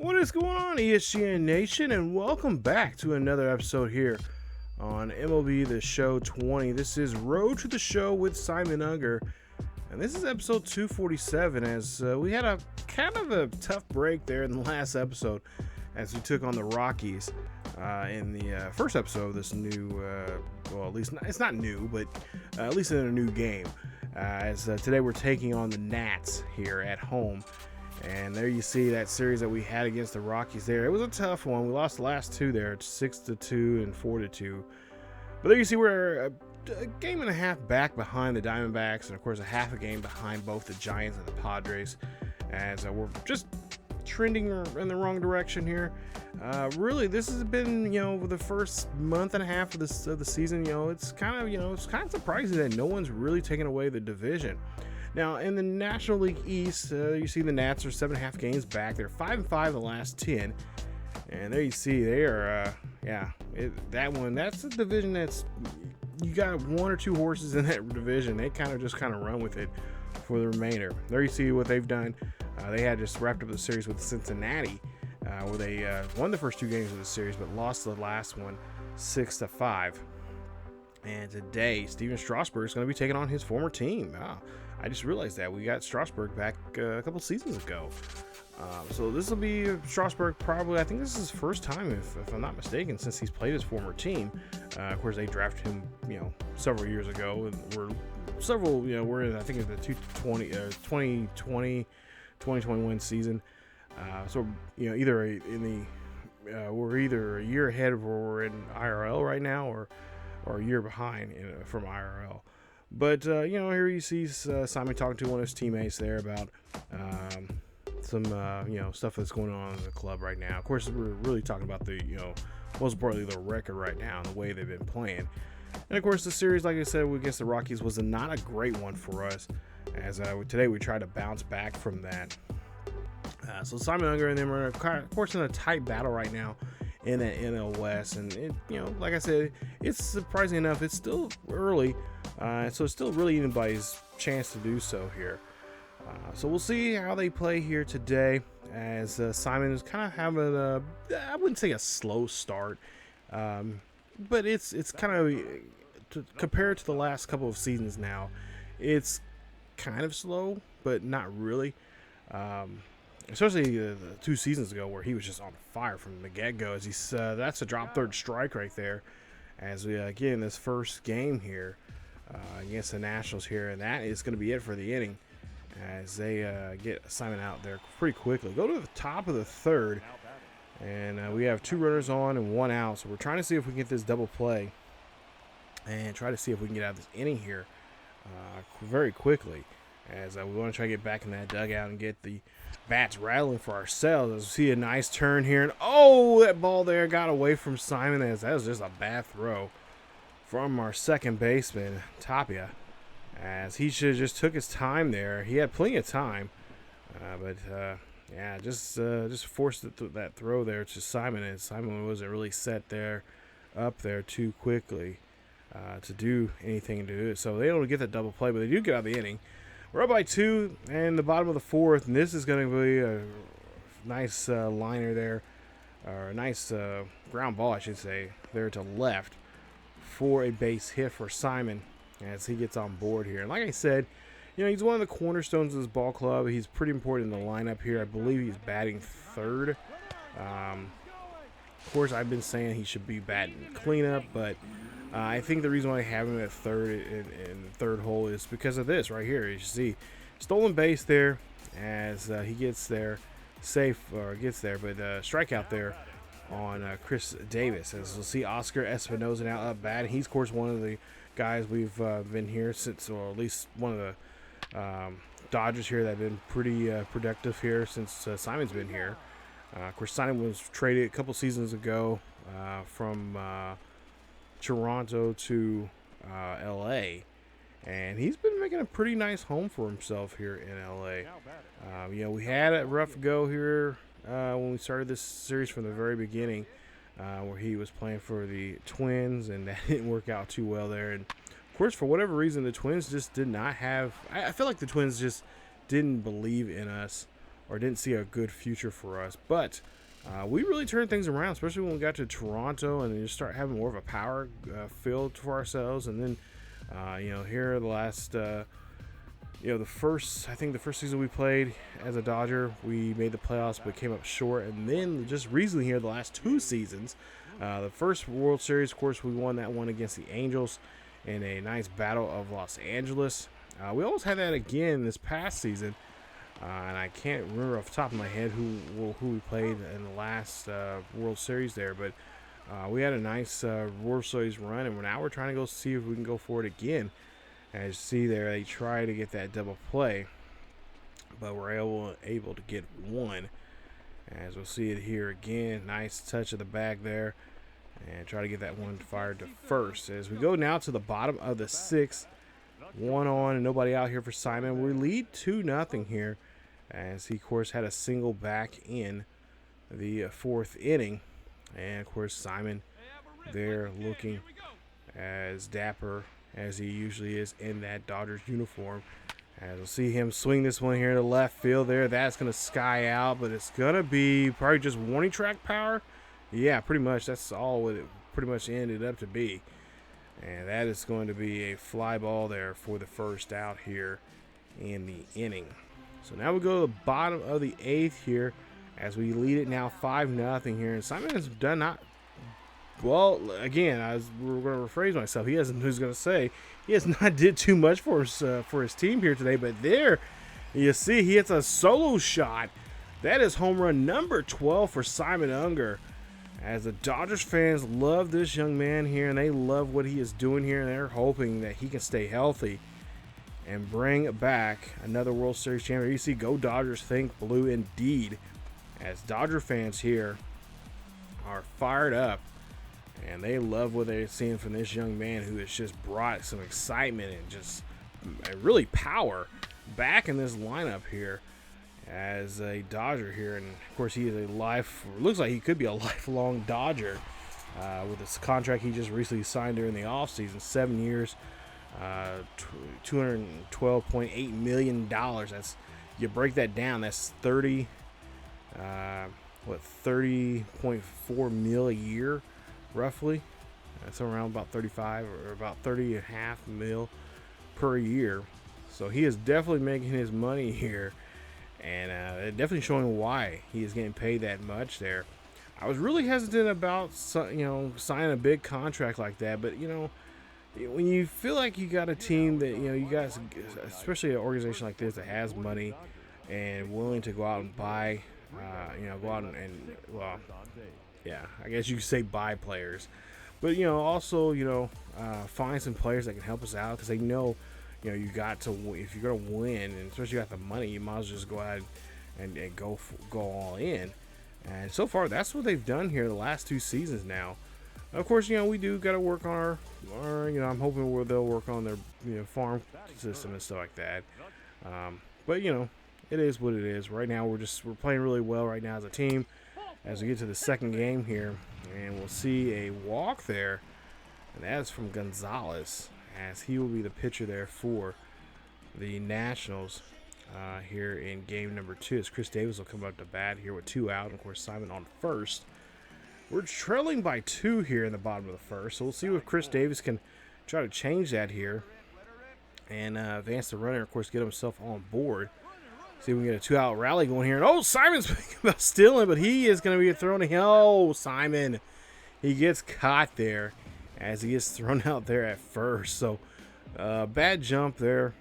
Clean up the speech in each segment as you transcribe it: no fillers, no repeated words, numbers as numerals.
What is going on, ESGN Nation, and welcome back to another episode here on MLB The Show 20. This is Road to the Show with Simon Unger, and this is episode 247, as we had a kind of a tough break there in the last episode as we took on the Rockies in the first episode of this new, well, at least it's not new, but at least in a new game, as today we're taking on the Nats here at home. And there you see that series that we had against the Rockies there. It was a tough one. We lost the last two there, 6-2 and 4-2. But there you see we're a game and a half back behind the Diamondbacks, and of course a half a game behind both the Giants and the Padres, as we're just trending in the wrong direction here. Really, this has been, the first month and a half of the season. It's kind of surprising that no one's really taken away the division. Now, in the National League East, you see the Nats are 7.5 games back. They're 5-5 the last 10. And there you see they are, that's a division that's, you got one or two horses in that division. They kind of run with it for the remainder. There you see what they've done. They had just wrapped up the series with Cincinnati, where they won the first two games of the series, but lost the last one 6-5. And today, Steven Strasburg is going to be taking on his former team. I just realized that we got Strasburg back a couple seasons ago. So this will be Strasburg probably, I think this is his first time, if I'm not mistaken, since he's played his former team. Of course, they drafted him, several years ago. And we're in, I think, in the 2020, 2021 season. So, either we're either a year ahead of where we're in IRL right now, or a year behind from IRL. But, here you see Simon talking to one of his teammates there about some, stuff that's going on in the club right now. Of course, we're really talking about the, most importantly, the record right now and the way they've been playing. And, of course, the series, like I said, against the Rockies was not a great one for us, as today we tried to bounce back from that. So Simon Unger and them are, of course, in a tight battle right now in the NL West, and it, like I said, it's surprising enough, it's still early, so it's still really anybody's chance to do so here. So we'll see how they play here today, as Simon is kind of having I wouldn't say a slow start, but it's kind of, compared to the last couple of seasons now, it's kind of slow, but not really. Especially the 2 seasons ago, where he was just on fire from the get-go. As that's a drop third strike right there, as we get in this first game here against the Nationals here, and that is going to be it for the inning, as they get Simon out there pretty quickly. Go to the top of the third, and we have 2 runners on and 1 out. So we're trying to see if we can get this double play and try to see if we can get out of this inning here very quickly, as we want to try to get back in that dugout and get the bats rattling for ourselves. As we see a nice turn here, and that ball there got away from Simon, as that was just a bad throw from our second baseman, Tapia, as he should have just took his time there. He had plenty of time, but just forced that throw there to Simon, and Simon wasn't really set there up there too quickly to do anything to do it. So they don't get that double play, but they do get out of the inning. We're up by 2 in the bottom of the 4th, and this is going to be a nice liner there, or a nice ground ball, I should say, there to left for a base hit for Simon as he gets on board here. And like I said, he's one of the cornerstones of this ball club. He's pretty important in the lineup here. I believe he's batting third. Of course, I've been saying he should be batting cleanup, but I think the reason why I have him at third in the third hole is because of this right here. As you see, stolen base there as he gets there but strikeout there on Chris Davis. As we'll see Oscar Espinosa now up batting. He's, of course, one of the guys we've been here since, or at least one of the Dodgers here that have been pretty productive here since Simon's been here. Of course, Simon was traded a couple seasons ago from Toronto to LA, and he's been making a pretty nice home for himself here in LA. We had a rough go here when we started this series from the very beginning, where he was playing for the Twins, and that didn't work out too well there. And of course, for whatever reason, the Twins just did not have, I feel like the Twins just didn't believe in us, or didn't see a good future for us. But we really turned things around, especially when we got to Toronto and just start having more of a power field for ourselves. And then, here the last, I think the first season we played as a Dodger, we made the playoffs but came up short. And then just recently here, the last 2 seasons, the first World Series, of course, we won that one against the Angels in a nice battle of Los Angeles. We almost had that again this past season. And I can't remember off the top of my head who we played in the last World Series there, but we had a nice World Series run, and now we're trying to go see if we can go for it again. As you see there, they try to get that double play, but we're able to get one. As we'll see it here again, nice touch of the bag there, and try to get that one fired to first. As we go now to the bottom of the 6th, 1 on and nobody out here for Simon. We lead 2-0 here, as he, of course, had a single back in the 4th inning. And, of course, Simon there looking as dapper as he usually is in that Dodgers uniform. As we'll see him swing this one here to left field there. That's going to sky out, but it's going to be probably just warning track power. Yeah, pretty much. That's all it pretty much ended up to be. And that is going to be a fly ball there for the first out here in the inning. So now we go to the bottom of the 8th here as we lead it now 5-0 here. And Simon has done not well. Again, we're going to rephrase myself. He hasn't. Who's going to say he has not did too much for his team here today. But there, you see, he hits a solo shot. That is home run number 12 for Simon Unger. As the Dodgers fans love this young man here, and they love what he is doing here, and they're hoping that he can stay healthy and bring back another World Series champion. You see, go Dodgers, think blue indeed. As Dodger fans here are fired up, and they love what they're seeing from this young man who has just brought some excitement and just really power back in this lineup here as a Dodger here. And of course, he is looks like he could be a lifelong Dodger with this contract he just recently signed during the offseason. 7 years, $212.8 million. That's, you break that down, that's 30.4 mil a year, roughly. That's around about 35 or about 30.5 mil per year. So he is definitely making his money here, and definitely showing why he is getting paid that much there. I was really hesitant about signing a big contract like that, but when you feel like you got a team that you guys, especially an organization like this that has money and willing to go out and buy, go out and I guess you could say buy players, but also find some players that can help us out, because they know you got to, if you're gonna win, and especially you got the money, you might as well just go ahead and go all in. And so far, that's what they've done here the last 2 seasons now. Of course, we do got to work on our I'm hoping they'll work on their farm system and stuff like that. But it is what it is. Right now, we're playing really well right now as a team. As we get to the 2nd game here, and we'll see a walk there, and that is from Gonzalez, as he will be the pitcher there for the Nationals here in game number 2. As Chris Davis will come up to bat here with 2 out, and of course Simon on first. We're trailing by 2 here in the bottom of the 1st, so we'll see if Chris Davis can try to change that here and advance the runner, of course, get himself on board. See if we can get a 2-out rally going here. And Simon's thinking about stealing, but he is going to be thrown to him. Oh, Simon. He gets caught there as he gets thrown out there at first. So, bad jump there.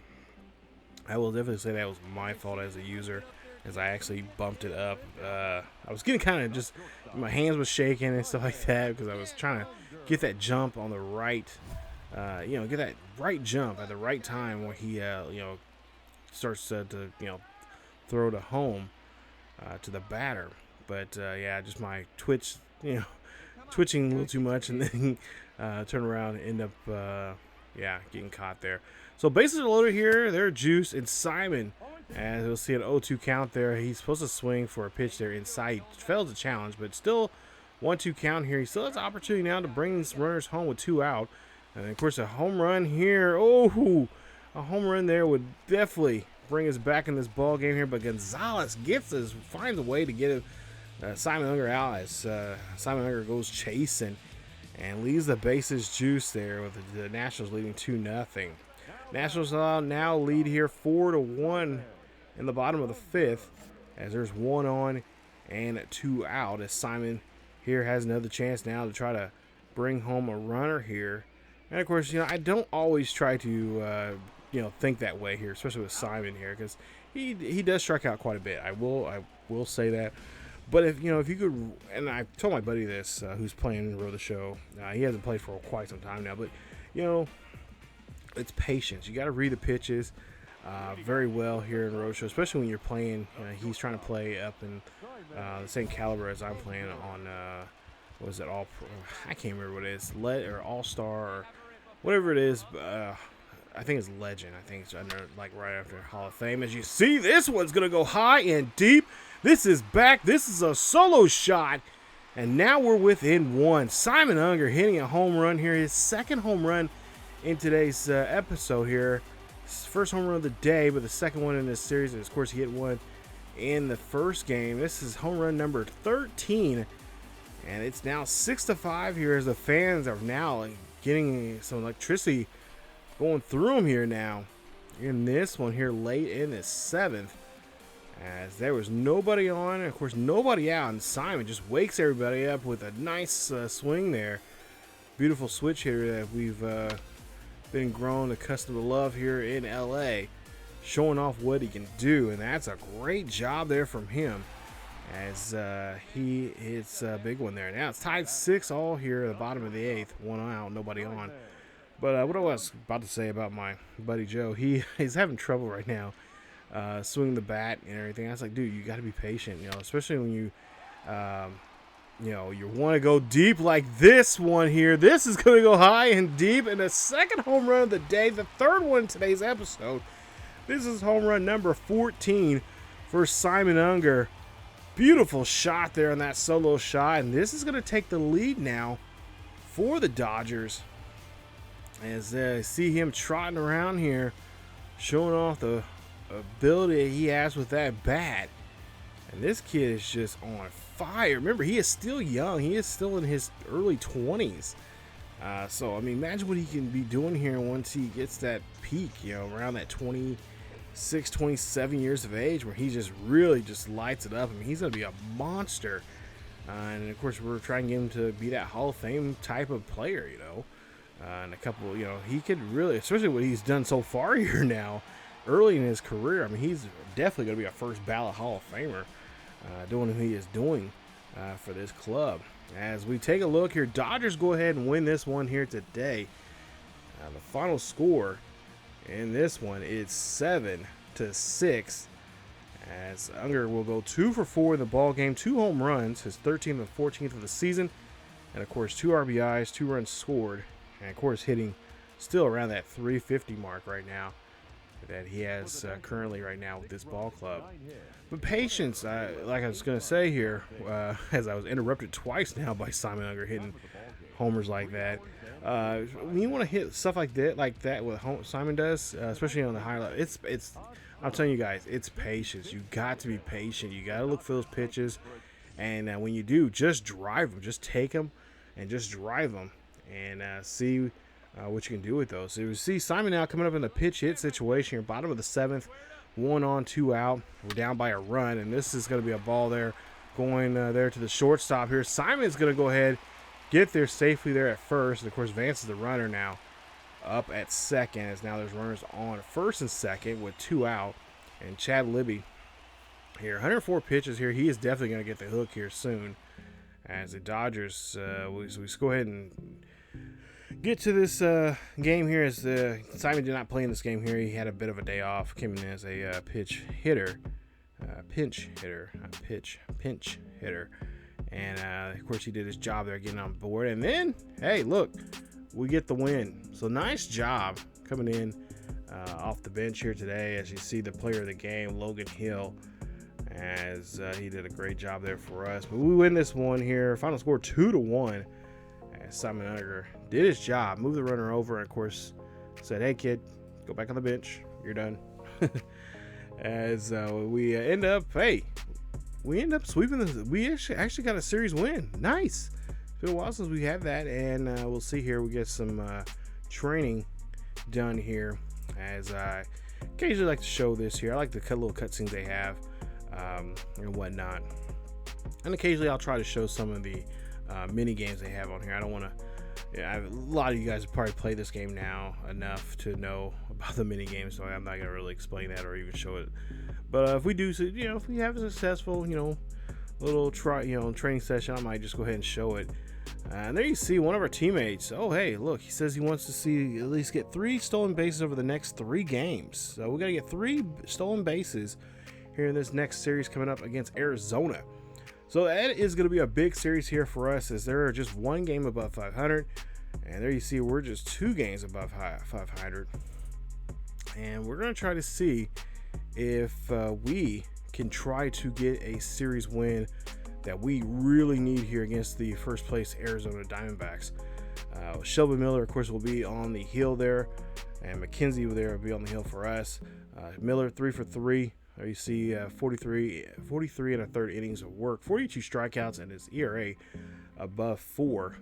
I will definitely say that was my fault as a user, as I actually bumped it up. I was getting kind of just, my hands was shaking and stuff like that, because I was trying to get that jump on the right, get that right jump at the right time when he, starts to throw to home to the batter. But just my twitching a little too much, and then turn around and end up getting caught there. So bases are loaded here. They're Juice and Simon, as we'll see an 0-2 count there. He's supposed to swing for a pitch there inside. He failed the challenge, but still 1-2 count here. He still has the opportunity now to bring these runners home with 2 out. And of course, a home run here. Oh, a home run there would definitely bring us back in this ball game here, but Gonzalez finds a way to get Simon Unger out as Simon Unger goes chasing and leaves the bases juice there with the Nationals leading 2-0. Nationals now lead here 4-1 in the bottom of the fifth as there's 1 on and 2 out as Simon here has another chance now to try to bring home a runner here. And of course, I don't always try to think that way here, especially with Simon here, because he does strike out quite a bit. I will say that. But if you could, and I told my buddy this, who's playing Row the Show, he hasn't played for quite some time now, but it's patience. You got to read the pitches very well here in Row the Show, especially when you're playing. He's trying to play up in the same caliber as I'm playing on. What is it? All Pro? I can't remember what it is. Or All Star or whatever it is. I think it's Legend. I think it's under, like, right after Hall of Fame. As you see, this one's gonna go high and deep. This is back. This is a solo shot. And now we're within 1. Simon Unger hitting a home run here. His second home run in today's episode here. His first home run of the day, but the second one in this series. And, of course, he hit one in the first game. This is home run number 13. And it's now 6-5 here as the fans are now getting some electricity going through them here now. In this one here late in the 7th. As there was nobody on, and of course nobody out, and Simon just wakes everybody up with a nice swing there. Beautiful switch hitter that we've been grown accustomed to love here in LA, showing off what he can do, and that's a great job there from him as he hits a big one there. Now it's tied 6-all here at the bottom of the 8th, 1 out, nobody on. But what I was about to say about my buddy Joe, he's having trouble right now. Swinging the bat and everything. I was like, dude, you got to be patient, especially when you want to go deep like this one here. This is going to go high and deep, and the second home run of the day, the third one in today's episode. This is home run number 14 for Simon Unger. Beautiful shot there on that solo shot, and this is going to take the lead now for the Dodgers. As I see him trotting around here, showing off the ability he has with that bat. And this kid is just on fire. Remember, he is still young. He is still in his early 20s. So, I mean, imagine what he can be doing here once he gets that peak, around that 26, 27 years of age, where he just really just lights it up. I mean, he's going to be a monster. And, of course, we're trying to get him to be that Hall of Fame type of player, and a couple, he could really, especially what he's done so far here now, early in his career. I mean, he's definitely going to be a first ballot Hall of Famer, doing what he is doing for this club. As we take a look here, Dodgers go ahead and win this one here today. The final score in this one is 7-6. As Unger will go 2 for 4 in the ball game, 2 home runs, his 13th and 14th of the season, and of course 2 RBIs, 2 runs scored, and of course hitting still around that 350 mark right now that he has currently right now with this ball club. But patience, like I was going to say here, as I was interrupted twice now by Simon Unger hitting homers like that. When you want to hit stuff like that what Simon does, especially on the high level, it's I'm telling you guys, it's patience. You got to be patient. You got to look for those pitches, and when you do, just drive them. Just take them and just drive them, and see what you can do with those. So you see Simon now coming up in the pitch hit situation here, bottom of the 7th, 1 on, 2 out. We're down by a run, and this is going to be a ball there going there to the shortstop here. Simon's going to go ahead, get there safely there at first, and of course Vance is the runner now up at second, as now there's runners on first and second with 2 out. And Chad Libby here, 104 pitches here. He is definitely going to get the hook here soon. As the Dodgers, we go ahead and get to this game here. As Simon did not play in this game here. He had a bit of a day off. Came in as a pinch hitter. And, of course, he did his job there getting on board. And then, hey, look, we get the win. So nice job coming in off the bench here today. As you see, the player of the game, Logan Hill, as he did a great job there for us. But we win this one here. Final score 2-1. As Simon Unger did his job, moved the runner over, and of course said, "Hey kid, go back on the bench. You're done." as we end up sweeping this. We actually got a series win. Nice. It's been a while since we had that, and we'll see here. We get some training done here, as I occasionally like to show this here. I like the little cutscenes they have and whatnot, and occasionally I'll try to show some of the mini games they have on here. I don't want to. A lot of you guys have probably played this game now enough to know about the mini games, so I'm not gonna really explain that or even show it. But if we do, if we have a successful, little training session, I might just go ahead and show it. And there you see one of our teammates. Oh, hey, look, he says he wants to see at least get 3 stolen bases over the next 3 games. So we gotta get 3 stolen bases here in this next series coming up against Arizona. So that is going to be a big series here for us, as there are just 1 game above 500, and there you see we're just 2 games above 500, and we're going to try to see if we can try to get a series win that we really need here against the first place Arizona Diamondbacks. Shelby Miller, of course, will be on the hill there, and McKenzie will be on the hill for us. Miller 3 for 3. You see 43 and a third innings of work, 42 strikeouts, and his ERA above 4.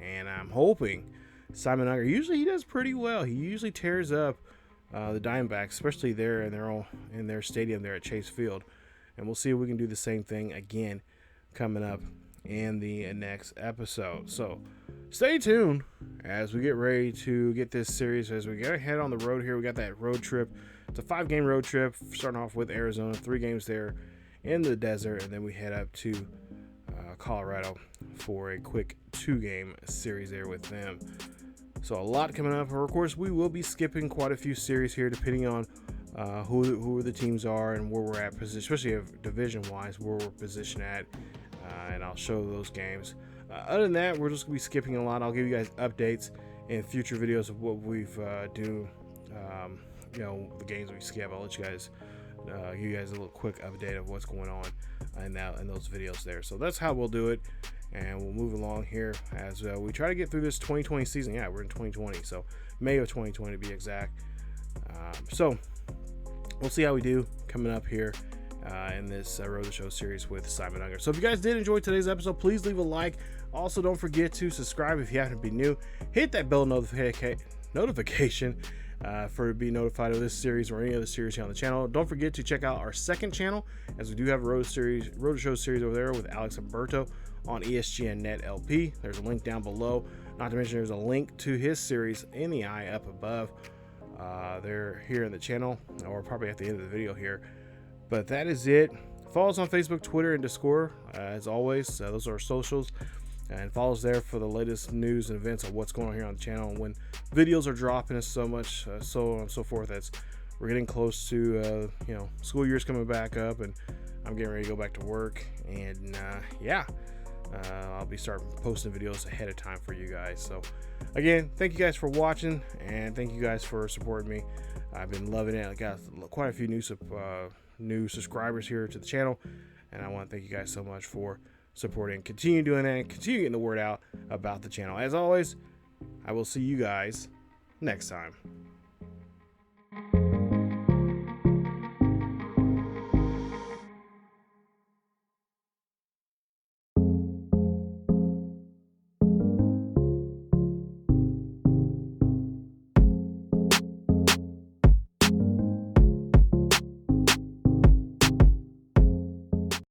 And I'm hoping Simon Unger, usually he does pretty well. He usually tears up the Diamondbacks, especially there in their stadium there at Chase Field. And we'll see if we can do the same thing again coming up in the next episode. So stay tuned as we get ready to get this series. As we get ahead on the road here, we got that road trip. It's a 5-game road trip, starting off with Arizona, 3 games there in the desert, and then we head up to Colorado for a quick 2-game series there with them. So a lot coming up. Of course, we will be skipping quite a few series here, depending on who the teams are and where we're at, especially division-wise, where we're positioned at, and I'll show those games. Other than that, we're just going to be skipping a lot. I'll give you guys updates in future videos of what we've do. The games we skip. I'll let you guys give you guys a little quick update of what's going on in those videos there. So that's how we'll do it, and we'll move along here as we try to get through this 2020 season. Yeah, we're in 2020, so May of 2020 to be exact. So we'll see how we do coming up here in this Road to Show series with Simon Unger. So if you guys did enjoy today's episode, please leave a like. Also, don't forget to subscribe if you happen to be new. Hit that bell notification for being notified of this series or any other series here on the channel. Don't forget to check out our second channel, as we do have a Road to Show series over there with Alex Umberto on ESGNet LP. There's a link down below. Not to mention there's a link to his series in the eye up above. They're here in the channel, or probably at the end of the video here. But that is it. Follow us on Facebook, Twitter, and Discord. As always, those are our socials. And follow us there for the latest news and events of what's going on here on the channel, and when videos are dropping and so much, so on and so forth. As we're getting close to school year's coming back up, and I'm getting ready to go back to work, and I'll be starting posting videos ahead of time for you guys. So again, thank you guys for watching, and thank you guys for supporting me. I've been loving it. I got quite a few new subscribers here to the channel, and I want to thank you guys so much for supporting. Continue doing that, and continue getting the word out about the channel. As always, I will see you guys next time.